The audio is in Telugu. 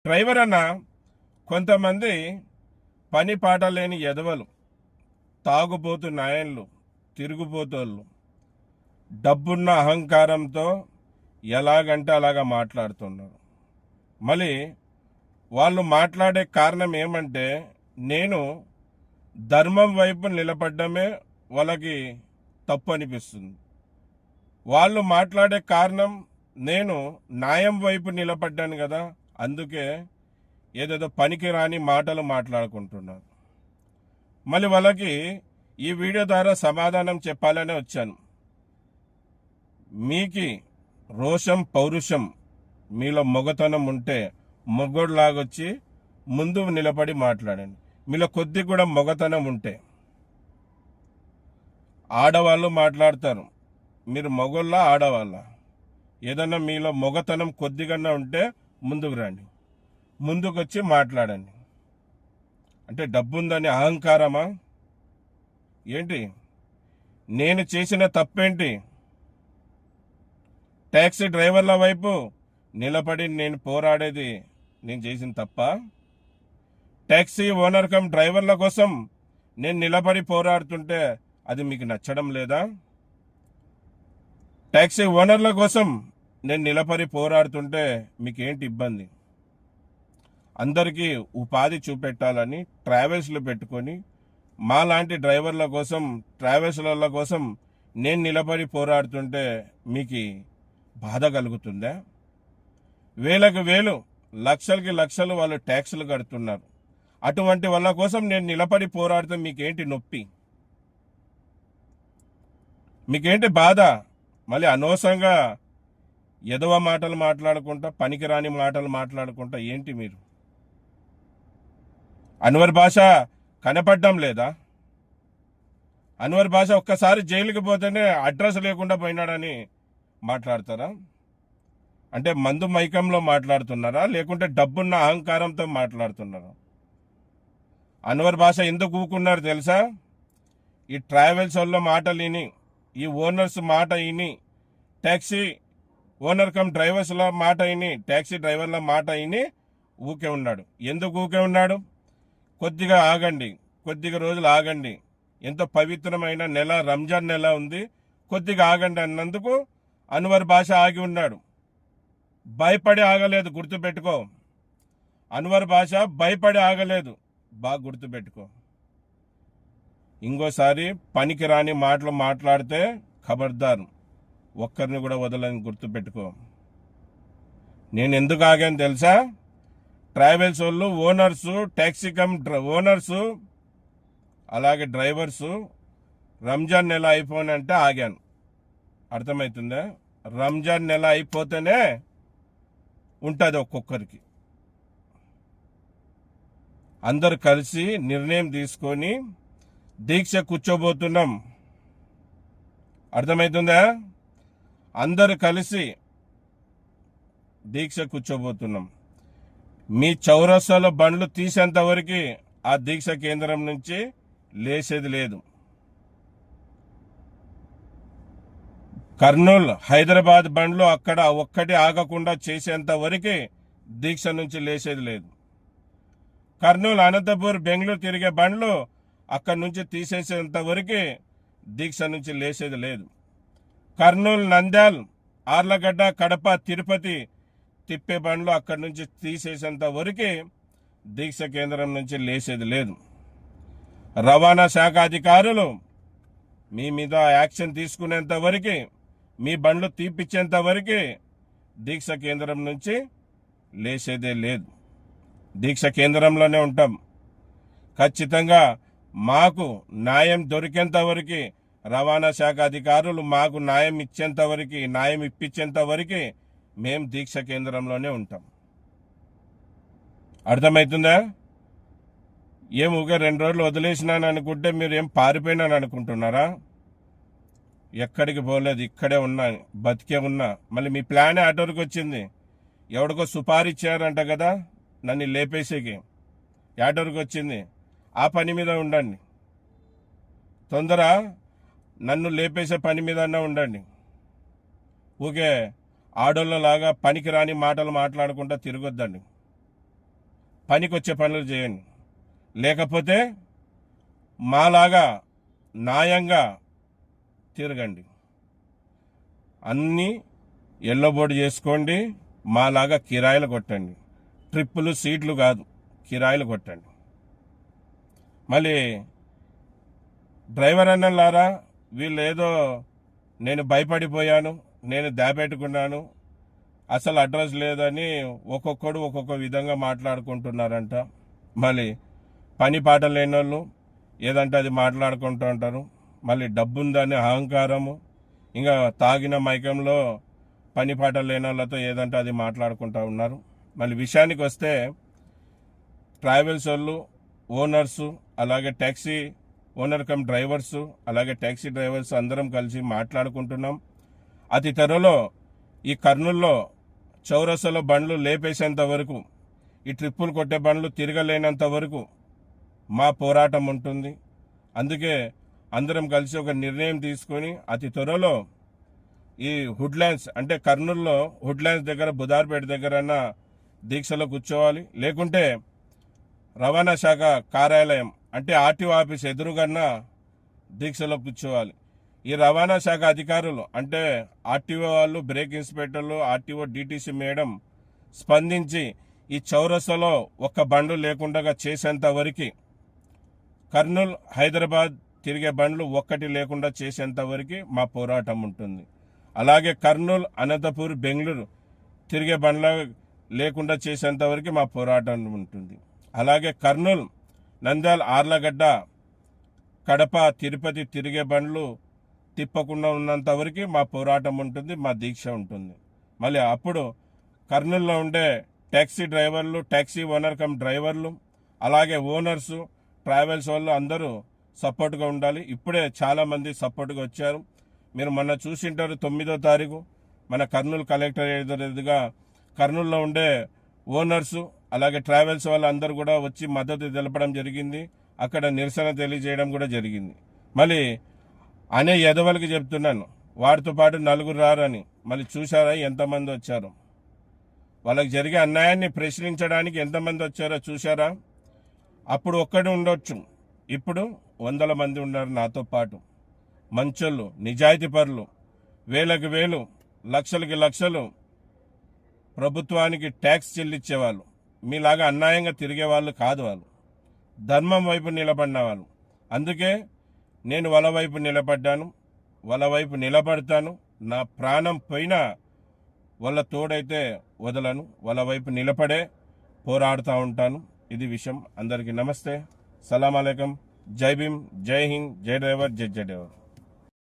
డ్రైవర్ అన్న కొంతమంది పని పాట లేని ఎదవలు, తాగుబోతు నాయన్లు, తిరుగుబోతోళ్ళు డబ్బున్న అహంకారంతో ఎలాగంటే అలాగా మాట్లాడుతున్నారు. మళ్ళీ వాళ్ళు మాట్లాడే కారణం ఏమంటే, నేను ధర్మం వైపు నిలబడ్డమే వాళ్ళకి తప్పు అనిపిస్తుంది. వాళ్ళు మాట్లాడే కారణం నేను న్యాయం వైపు నిలబడ్డాను కదా, అందుకే ఏదేదో పనికి రాని మాటలు మాట్లాడుకుంటున్నారు. మళ్ళీ వాళ్ళకి ఈ వీడియో ద్వారా సమాధానం చెప్పాలనే వచ్చాను. మీకి రోషం పౌరుషం మీలో మొగతనం ఉంటే మొగ్గోడ్లాగొచ్చి ముందు నిలబడి మాట్లాడండి. మీలో కొద్ది కూడా మొగతనం ఉంటే, ఆడవాళ్ళు మాట్లాడతారు, మీరు మగోళ్ళ ఆడవాళ్ళ, ఏదన్నా మీలో మొగతనం కొద్దిగా ఉంటే ముందుకు రండి, ముందుకు వచ్చి మాట్లాడండి. అంటే డబ్బుందని అహంకారమా ఏంటి? నేను చేసిన తప్పేంటి? ట్యాక్సీ డ్రైవర్ల వైపు నిలబడి నేను పోరాడేది నేను చేసిన తప్ప? ట్యాక్సీ ఓనర్ కమ్ డ్రైవర్ల కోసం నేను నిలబడి పోరాడుతుంటే అది మీకు నచ్చడం లేదా? ట్యాక్సీ ఓనర్ల కోసం నేను నిలబడి పోరాడుతుంటే మీకేంటి ఇబ్బంది? అందరికీ ఉపాధి చూపెట్టాలని ట్రావెల్స్లు పెట్టుకొని మాలాంటి డ్రైవర్ల కోసం, ట్రావెల్స్ల కోసం నేను నిలబడి పోరాడుతుంటే మీకు బాధ కలుగుతుందా? వేలకు వేలు, లక్షలకి లక్షలు వాళ్ళు ట్యాక్సులు కడుతున్నారు. అటువంటి వాళ్ళ కోసం నేను నిలబడి పోరాడితే మీకేంటి నొప్పి? మీకేంటి బాధ? మళ్ళీ అనవసరంగా ఎదవ మాటలు మాట్లాడుకుంటా, పనికిరాని మాటలు మాట్లాడుకుంటా ఏంటి మీరు? అన్వర్ భాష కనపడడం లేదా? అన్వర్ భాష ఒక్కసారి జైలుకి పోతేనే అడ్రస్ లేకుండా పోయినాడని మాట్లాడతారా? అంటే మందు మైకంలో మాట్లాడుతున్నారా, లేకుంటే డబ్బున్న అహంకారంతో మాట్లాడుతున్నారా? అన్వర్ భాష ఎందుకు ఊకున్నారు తెలుసా? ఈ ట్రావెల్స్ వాళ్ళ మాటలు విని, ఈ ఓనర్స్ మాట విని, ట్యాక్సీ ఓనర్ కమ్ డ్రైవర్స్ల మాట విని, ట్యాక్సీ డ్రైవర్ల మాట విని ఊకే ఉన్నాడు. ఎందుకు ఊకే ఉన్నాడు? కొద్దిగా ఆగండి, కొద్దిగా రోజులు ఆగండి, ఎంతో పవిత్రమైన నెల రంజాన్ నెల ఉంది, కొద్దిగా ఆగండి అన్నందుకు అన్వర్ భాష ఆగి ఉన్నాడు. భయపడి ఆగలేదు, గుర్తుపెట్టుకో. అన్వర్ భాష భయపడి ఆగలేదు, బాగా గుర్తుపెట్టుకో. ఇంకోసారి పనికి రాని మాటలు మాట్లాడితే ఖబర్దార్, ఒక్కరిని కూడా వదలని గుర్తుపెట్టుకో. నేను ఎందుకు ఆగాను తెలుసా? ట్రావెల్స్ వాళ్ళు, ఓనర్సు, ట్యాక్సీ కమ్ ఓనర్సు, అలాగే డ్రైవర్సు రంజాన్ నెల అయిపోయినంటే ఆగాను. అర్థమవుతుందా? రంజాన్ నెల అయిపోతేనే ఉంటుంది ఒక్కొక్కరికి. అందరు కలిసి నిర్ణయం తీసుకొని దీక్ష కూర్చోబోతున్నాం. అర్థమవుతుందా? అందరు కలిసి దీక్ష కూర్చోబోతున్నాం. మీ చౌరస్తాలో బండ్లు తీసేంత వరకు ఆ దీక్ష కేంద్రం నుంచి లేచేది లేదు. కర్నూలు, హైదరాబాద్ బండ్లు అక్కడ ఒక్కటి ఆగకుండా చేసేంత వరకు దీక్ష నుంచి లేచేది లేదు. కర్నూలు, అనంతపూర్, బెంగళూరు తిరిగే బండ్లు అక్కడి నుంచి తీసేసేంత వరకు దీక్ష నుంచి లేచేది లేదు. కర్నూలు, నంద్యాల్, ఆర్లగడ్డ, కడప, తిరుపతి తిప్పే బండ్లు అక్కడి నుంచి తీసేసేంత వరకు దీక్ష కేంద్రం నుంచి లేచేది లేదు. రవాణా శాఖ అధికారులు మీ మీద యాక్షన్ తీసుకునేంత వరకు, మీ బండ్లు తీపిచ్చేంత వరకు దీక్ష కేంద్రం నుంచి లేచేదే లేదు. దీక్ష కేంద్రంలోనే ఉంటాం. ఖచ్చితంగా మాకు న్యాయం దొరికేంత వరకు, రవాణా శాఖ అధికారులు మాకు న్యాయం ఇచ్చేంత వరకు, న్యాయం ఇప్పించేంత వరకు మేం దీక్ష కేంద్రంలోనే ఉంటాం. అర్థమవుతుందా? ఏం ఊగా 2 రోజులు వదిలేసినాను అనుకుంటే మీరు ఏం పారిపోయినాను అనుకుంటున్నారా? ఎక్కడికి పోలేదు, ఇక్కడే ఉన్నా, బతికే ఉన్నా. మళ్ళీ మీ ప్లానే అటోరికి వచ్చింది. ఎవడికో సుపారీ ఇచ్చారంట కదా నన్ను లేపేసేకి, యాటోరికి వచ్చింది. ఆ పని మీద ఉండండి. తొందర నన్ను లేపేసే పని మీద ఉండండి. ఊకే ఆడోళ్ళలాగా పనికిరాని మాటలు మాట్లాడుకుంటా తిరగొద్దండి. పనికొచ్చే పనులు చేయండి. లేకపోతే మాలాగా న్యాయంగా తిరగండి. అన్నీ ఎల్లబోర్డు చేసుకోండి. మాలాగా కిరాయిలు కొట్టండి. ట్రిప్పులు సీట్లు కాదు, కిరాయిలు కొట్టండి. మళ్ళీ డ్రైవర్ అన్నలారా, వీళ్ళు ఏదో నేను భయపడిపోయాను, నేను దాపెట్టుకున్నాను, అసలు అడ్రస్ లేదని ఒక్కొక్కడు ఒక్కొక్క విధంగా మాట్లాడుకుంటున్నారంట. మళ్ళీ పని పాట లేని వాళ్ళు ఏదంటే అది మాట్లాడుకుంటూ ఉంటారు. మళ్ళీ డబ్బుందని అహంకారము, ఇంకా తాగిన మైకంలో పని పాట లేని వాళ్ళతో ఏదంటే అది మాట్లాడుకుంటూ ఉన్నారు. మళ్ళీ విషయానికి వస్తే ట్రావెల్స్ వాళ్ళు, ఓనర్సు, అలాగే ట్యాక్సీ ఓనర్ కమ్ డ్రైవర్సు, అలాగే ట్యాక్సీ డ్రైవర్స్ అందరం కలిసి మాట్లాడుకుంటున్నాం. అతి త్వరలో ఈ కర్నూల్లో చౌరస్తాలో బండ్లు లేపేసేంత వరకు, ఈ ట్రిప్పులు కొట్టే బండ్లు తిరగలేనంత వరకు మా పోరాటం ఉంటుంది. అందుకే అందరం కలిసి ఒక నిర్ణయం తీసుకొని అతి త్వరలో ఈ వుడ్లాండ్స్ అంటే కర్నూలులో వుడ్లాండ్స్ దగ్గర బుధార్పేట దగ్గర దీక్షలో కూర్చోవాలి. లేకుంటే రవాణా శాఖ కార్యాలయం అంటే ఆర్టీఓ ఆఫీస్ ఎదురుగన్నా దీక్షలో కూర్చోవాలి. ఈ రవాణా శాఖ అధికారులు అంటే ఆర్టీఓ వాళ్ళు, బ్రేక్ ఇన్స్పెక్టర్లు, ఆర్టీఓ డీటీసీ మేడం స్పందించి ఈ చౌరస్తాలో ఒక్క బండ్లు లేకుండా చేసేంత వరకు, కర్నూలు హైదరాబాద్ తిరిగే బండ్లు ఒక్కటి లేకుండా చేసేంత వరకు మా పోరాటం ఉంటుంది. అలాగే కర్నూలు అనంతపూర్ బెంగళూరు తిరిగే బండ్ల లేకుండా చేసేంత వరకు మా పోరాటం ఉంటుంది. అలాగే కర్నూలు నంద్యాల ఆర్లగడ్డ కడప తిరుపతి తిరిగే బండ్లు తిప్పకుండా ఉన్నంత వరకు మా పోరాటం ఉంటుంది, మా దీక్ష ఉంటుంది. మళ్ళీ అప్పుడు కర్నూలులో ఉండే ట్యాక్సీ డ్రైవర్లు, ట్యాక్సీ ఓనర్ కమ్ డ్రైవర్లు, అలాగే ఓనర్సు, ట్రావెల్స్ వాళ్ళు అందరూ సపోర్ట్గా ఉండాలి. ఇప్పుడే చాలామంది సపోర్ట్గా వచ్చారు. మీరు మొన్న చూసింటారు 9వ తారీఖు మన కర్నూలు కలెక్టర్ ఎదురుగా కర్నూలులో ఉండే ఓనర్సు అలాగే ట్రావెల్స్ వాళ్ళందరూ కూడా వచ్చి మద్దతు తెలపడం జరిగింది. అక్కడ నిరసన తెలియజేయడం కూడా జరిగింది. మళ్ళీ అనే ఎదవలకి చెప్తున్నాను, వాడితో పాటు నలుగురు రారని. మళ్ళీ చూసారా ఎంతమంది వచ్చారు? వాళ్ళకి జరిగే అన్యాయాన్ని ప్రశ్నించడానికి ఎంతమంది వచ్చారో చూసారా? అప్పుడు ఒక్కడు ఉండొచ్చు, ఇప్పుడు 100 మంది ఉన్నారు నాతో పాటు. మంచోళ్ళు, నిజాయితీ పరులు, వేలకు వేలు, లక్షలకి లక్షలు ప్రభుత్వానికి ట్యాక్స్ చెల్లించేవాళ్ళు. మీలాగా అన్యాయంగా తిరిగే వాళ్ళు కాదు. వాళ్ళు ధర్మం వైపు నిలబడిన వాళ్ళు. అందుకే నేను వాళ్ళ వైపు నిలబడ్డాను, వాళ్ళ వైపు నిలబడతాను. నా ప్రాణం పోయినా వాళ్ళ తోడైతే వదలను, వాళ్ళ వైపు నిలబడే పోరాడుతూ ఉంటాను. ఇది విషయం. అందరికీ నమస్తే, సలాం అలైకం, జై భీమ్, జై హింద్, జై డ్రైవర్, జై డ్రైవర్.